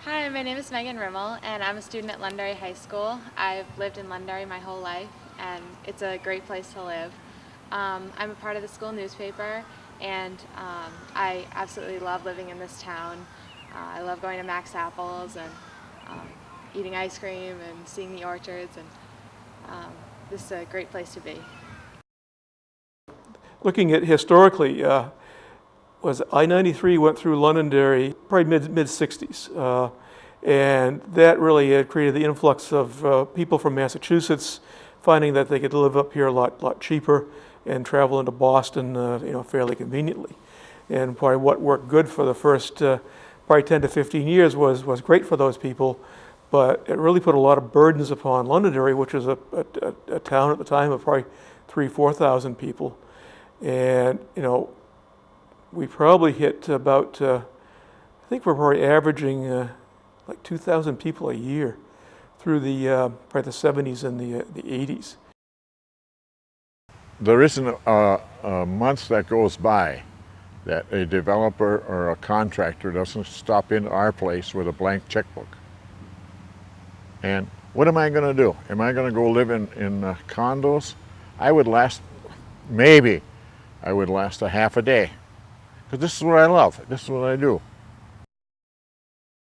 Hi, my name is Megan Rimmel, and I'm a student at Londonderry High School. I've lived in Londonderry my whole life, and it's a great place to live. I'm a part of the school newspaper, and I absolutely love living in this town. I love going to Max Apples and eating ice cream and seeing the orchards, and this is a great place to be. Looking at historically, was I-93 went through Londonderry probably mid-60s. And that really created the influx of people from Massachusetts finding that they could live up here a lot cheaper and travel into Boston fairly conveniently. And probably what worked good for the first probably 10 to 15 years was great for those people, but it really put a lot of burdens upon Londonderry, which was a town at the time of probably 3,000–4,000 people. And we probably hit about, I think we're probably averaging like 2,000 people a year through the probably the 70s and the 80s. There isn't a month that goes by that a developer or a contractor doesn't stop into our place with a blank checkbook. And what am I going to do? Am I going to go live in condos? I would last, maybe I would last a half a day. Because this is what I love. This is what I do.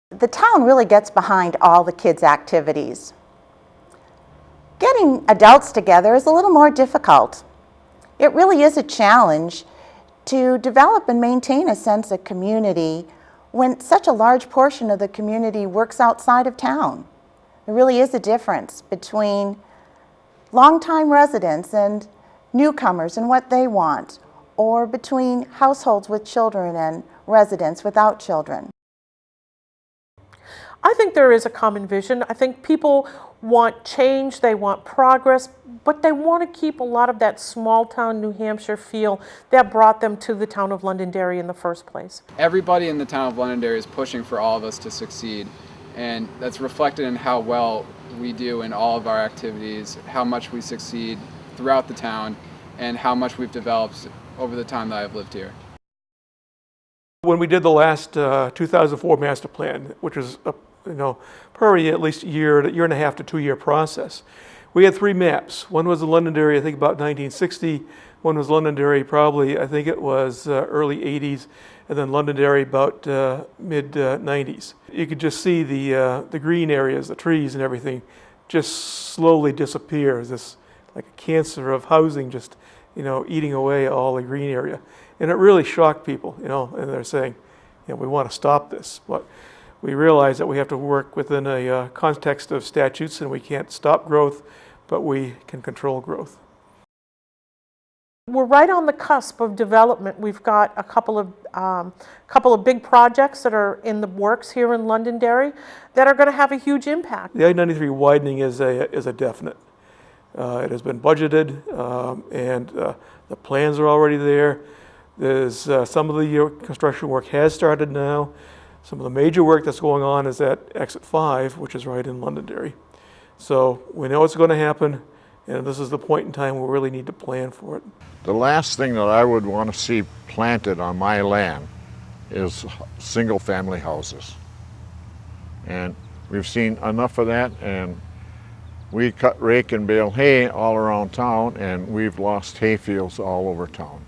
The town really gets behind all the kids' activities. Getting adults together is a little more difficult. It really is a challenge to develop and maintain a sense of community when such a large portion of the community works outside of town. There really is a difference between longtime residents and newcomers and what they want, or between households with children and residents without children. I think there is a common vision. I think people want change, they want progress, but they want to keep a lot of that small town New Hampshire feel that brought them to the town of Londonderry in the first place. Everybody in the town of Londonderry is pushing for all of us to succeed, and that's reflected in how well we do in all of our activities, how much we succeed throughout the town, and how much we've developed over the time that I've lived here. When we did the last 2004 master plan, which was probably at least a year and a half to 2 year process, we had 3 maps. One was in Londonderry, I think about 1960. One was Londonderry, probably I think it was early 80s, and then Londonderry about mid 90s. You could just see the green areas, the trees and everything, just slowly disappear as this like a cancer of housing, just eating away all the green area. And it really shocked people, and they're saying, we want to stop this. But we realize that we have to work within a context of statutes, and we can't stop growth, but we can control growth. We're right on the cusp of development. We've got a couple of big projects that are in the works here in Londonderry that are going to have a huge impact. The I-93 widening is a definite. It has been budgeted, and the plans are already there. There's some of the construction work has started now. Some of the major work that's going on is at Exit 5, which is right in Londonderry. So we know it's going to happen, and this is the point in time where we really need to plan for it. The last thing that I would want to see planted on my land is single-family houses. And we've seen enough of that, and we cut, rake, and bale hay all around town, and we've lost hay fields all over town.